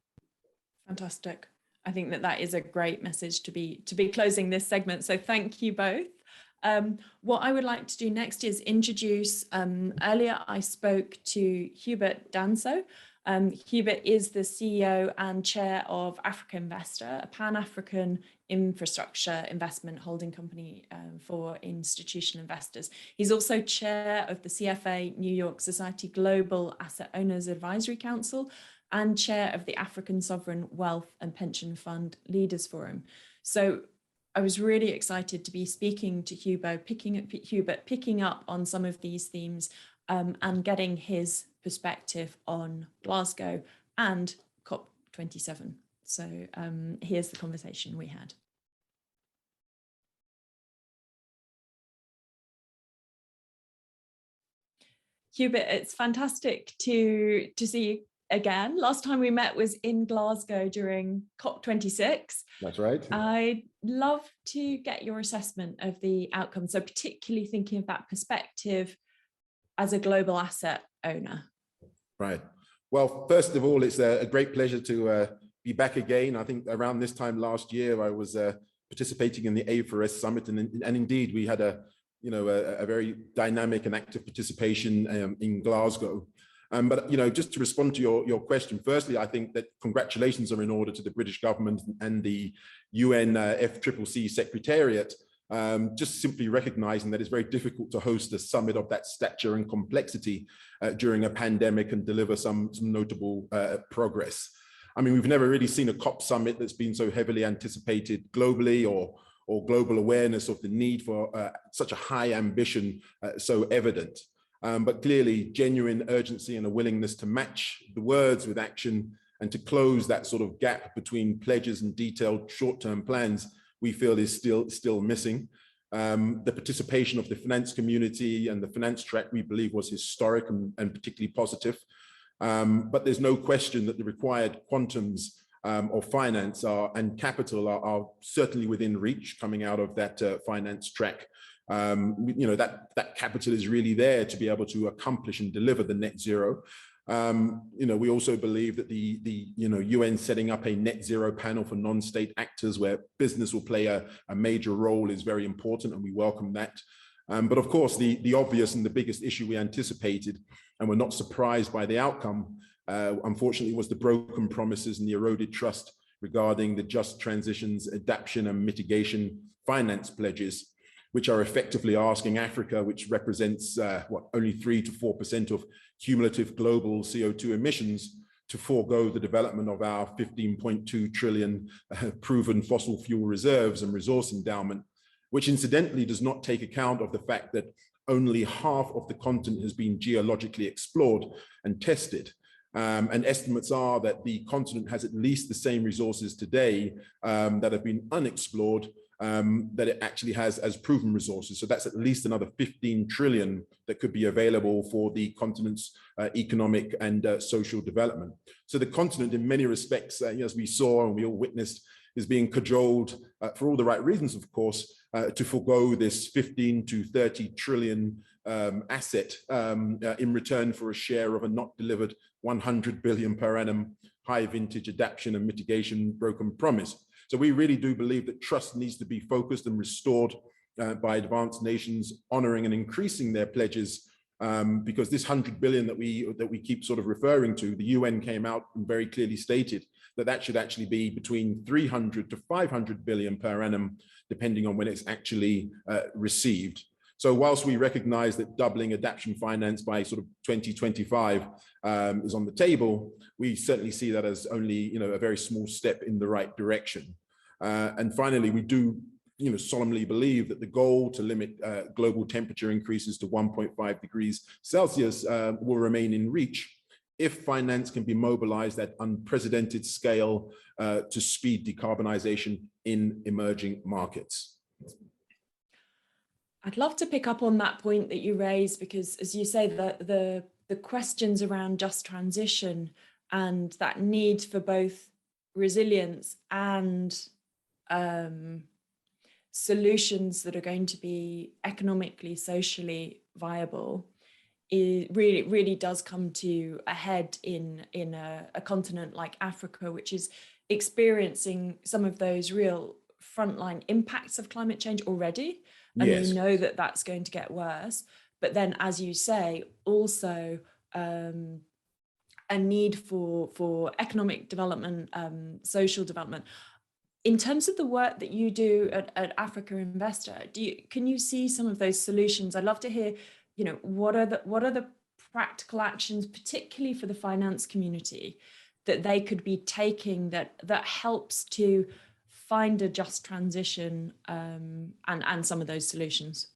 Fantastic. I think that that is a great message to be closing this segment. So thank you both. What I would like to do next is introduce, earlier I spoke to Hubert Danso. Hubert is the CEO and chair of Africa Investor, a Pan-African infrastructure investment holding company for institutional investors. He's also chair of the CFA New York Society Global Asset Owners Advisory Council and chair of the African Sovereign Wealth and Pension Fund Leaders Forum. So I was really excited to be speaking to Hubert, picking up on some of these themes and getting his perspective on Glasgow and COP27. So here's the conversation we had. Hubert, it's fantastic to see you again. Last time we met was in Glasgow during COP26. That's right. I'd love to get your assessment of the outcome. So particularly thinking of that perspective as a global asset owner. Right. Well, first of all, it's a great pleasure to be back again. I think around this time last year, I was participating in the A4S Summit, and indeed we had a very dynamic and active participation in Glasgow. But just to respond to your question, firstly, I think that congratulations are in order to the British government and the UN FCCC Secretariat, just simply recognizing that it's very difficult to host a summit of that stature and complexity during a pandemic and deliver some notable progress. I mean, we've never really seen a COP summit that's been so heavily anticipated globally, or global awareness of the need for such a high ambition so evident. But clearly genuine urgency and a willingness to match the words with action and to close that sort of gap between pledges and detailed short-term plans, we feel is still missing. The participation of the finance community and the finance track, we believe, was historic and particularly positive. But there's no question that the required quantums of finance and capital are certainly within reach coming out of that finance track. That capital is really there to be able to accomplish and deliver the net zero. We also believe that the UN setting up a net zero panel for non-state actors where business will play a major role is very important, and we welcome that. But of course, the obvious and the biggest issue we anticipated, and we're not surprised by the outcome, unfortunately, was the broken promises and the eroded trust regarding the just transitions, adaptation and mitigation finance pledges, which are effectively asking Africa, which represents only 3 to 4% of cumulative global CO2 emissions, to forego the development of our 15.2 trillion proven fossil fuel reserves and resource endowment, which incidentally does not take account of the fact that only half of the continent has been geologically explored and tested. And estimates are that the continent has at least the same resources today that have been unexplored that it actually has as proven resources. So that's at least another 15 trillion that could be available for the continent's economic and social development. So the continent, in many respects, as we saw and we all witnessed, is being cajoled for all the right reasons, of course, to forego this 15 to 30 trillion asset in return for a share of a not delivered 100 billion per annum high vintage adaptation and mitigation broken promise. So we really do believe that trust needs to be focused and restored by advanced nations honoring and increasing their pledges, because this 100 billion that we keep sort of referring to, the UN came out and very clearly stated that should actually be between 300 to 500 billion per annum, depending on when it's actually received. So whilst we recognize that doubling adaptation finance by sort of 2025 is on the table, we certainly see that as only a very small step in the right direction. And finally, we do solemnly believe that the goal to limit global temperature increases to 1.5 degrees Celsius will remain in reach if finance can be mobilized at unprecedented scale to speed decarbonization in emerging markets. I'd love to pick up on that point that you raised, because as you say, the questions around just transition and that need for both resilience and solutions that are going to be economically, socially viable really does come to a head in a continent like Africa, which is experiencing some of those real frontline impacts of climate change already. And Yes. they know that that's going to get worse. But then, as you say, also a need for economic development, social development. In terms of the work that you do at Africa Investor, can you see some of those solutions? I'd love to hear, what are the practical actions, particularly for the finance community, that they could be taking that helps to find a just transition, and some of those solutions?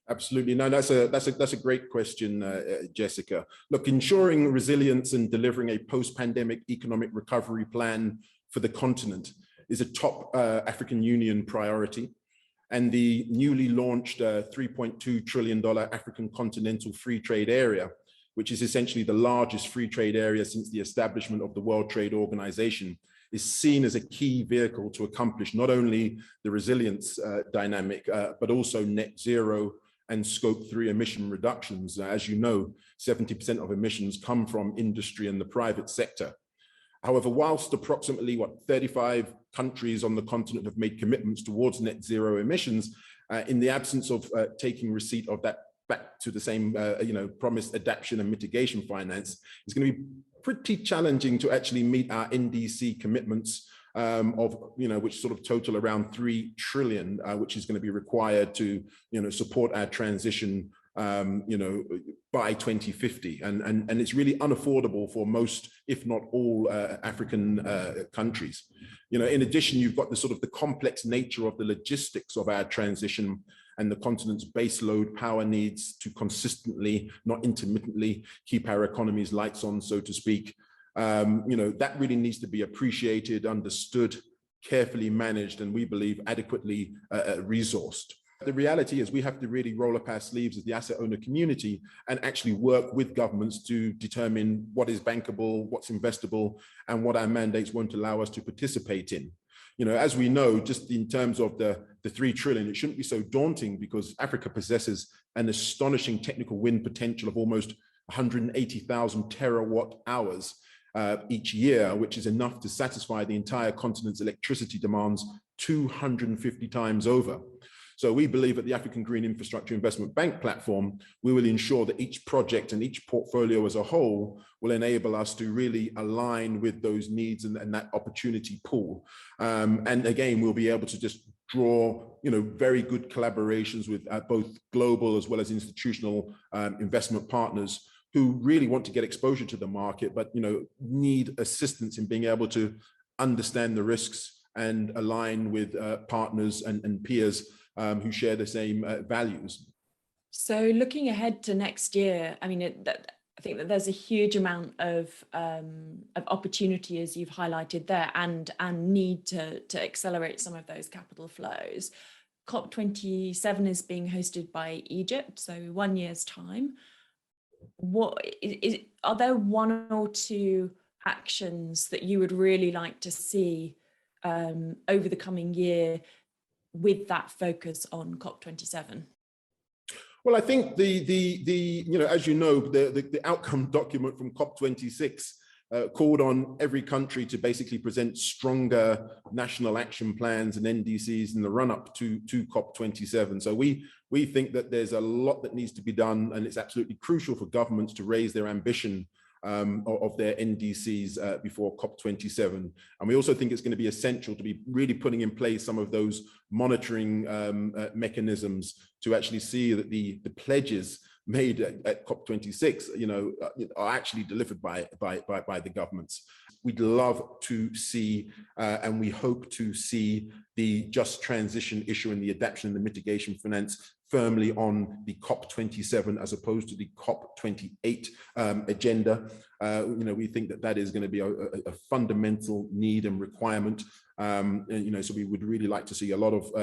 Absolutely. No, that's a great question, Jessica. Look, ensuring resilience and delivering a post-pandemic economic recovery plan for the continent is a top African Union priority. And the newly launched $3.2 trillion African Continental Free Trade Area, which is essentially the largest free trade area since the establishment of the World Trade Organization, is seen as a key vehicle to accomplish not only the resilience dynamic, but also net zero and scope 3 emission reductions. As you know, 70% of emissions come from industry and the private sector. However, whilst approximately 35 countries on the continent have made commitments towards net zero emissions, in the absence of taking receipt of that back to the same promised adaptation and mitigation finance, it's going to be pretty challenging to actually meet our NDC commitments which sort of total around 3 trillion, which is going to be required to, support our transition, by 2050. And it's really unaffordable for most, if not all, African countries. In addition, you've got the complex nature of the logistics of our transition and the continent's baseload power needs to consistently, not intermittently, keep our economy's lights on, so to speak. That really needs to be appreciated, understood, carefully managed, and we believe adequately resourced. The reality is we have to really roll up our sleeves as the asset owner community and actually work with governments to determine what is bankable, what's investable, and what our mandates won't allow us to participate in. As we know, just in terms of the 3 trillion, it shouldn't be so daunting because Africa possesses an astonishing technical wind potential of almost 180,000 terawatt hours each year, which is enough to satisfy the entire continent's electricity demands 250 times over. So we believe at the African Green Infrastructure Investment Bank platform, we will ensure that each project and each portfolio as a whole will enable us to really align with those needs and that opportunity pool. And again, we'll be able to just draw, very good collaborations with both global as well as institutional investment partners who really want to get exposure to the market, but need assistance in being able to understand the risks and align with partners and peers who share the same values. So looking ahead to next year, I think that there's a huge amount of opportunity, as you've highlighted there, and need to accelerate some of those capital flows. COP27 is being hosted by Egypt, so 1 year's time. Are there one or two actions that you would really like to see over the coming year with that focus on COP27? Well, I think as you know, the outcome document from COP26 called on every country to basically present stronger national action plans and NDCs in the run-up to COP27. So we think that there's a lot that needs to be done, and it's absolutely crucial for governments to raise their ambition of their NDCs before COP27. And we also think it's going to be essential to be really putting in place some of those monitoring mechanisms to actually see that the pledges made at COP26, are actually delivered by the governments. We'd love to see, and we hope to see, the just transition issue and the adaptation and the mitigation finance firmly on the COP27 as opposed to the COP28 agenda. We think that is going to be a fundamental need and requirement. So we would really like to see a lot of,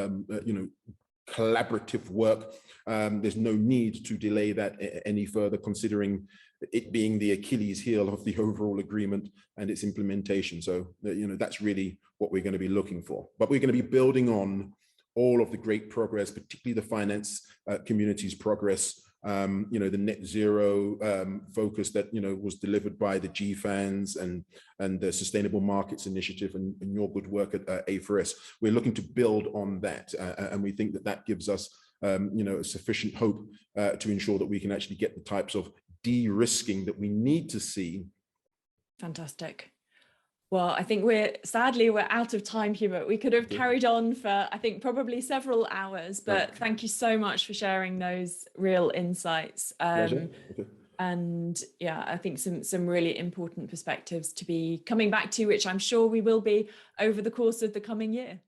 collaborative work. There's no need to delay that any further, considering it being the Achilles heel of the overall agreement and its implementation. So, that's really what we're going to be looking for. But we're going to be building on all of the great progress, particularly the finance community's progress you know, the net zero focus that, you know, was delivered by the GFANs and the Sustainable Markets Initiative and your good work at A4S. We're looking to build on that, and we think that that gives us, you know, sufficient hope to ensure that we can actually get the types of de-risking that we need to see. Fantastic. Well, I think sadly we're out of time, Hubert. We could have carried on for, I think, probably several hours, but thank you so much for sharing those real insights. And yeah, I think some really important perspectives to be coming back to, which I'm sure we will be over the course of the coming year.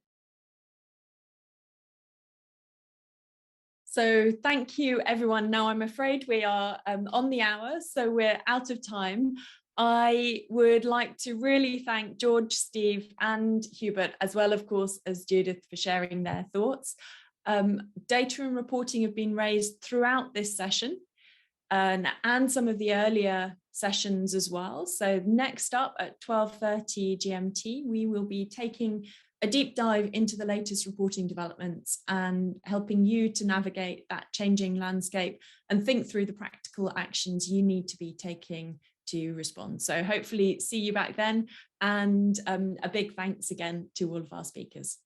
So thank you, everyone. Now, I'm afraid we are on the hour, so we're out of time. I would like to really thank George, Steve, and Hubert, as well, of course, as Judith, for sharing their thoughts. Data and reporting have been raised throughout this session and some of the earlier sessions as well. So next up at 12:30 GMT, we will be taking a deep dive into the latest reporting developments and helping you to navigate that changing landscape and think through the practical actions you need to be taking to respond. So hopefully see you back then, and a big thanks again to all of our speakers.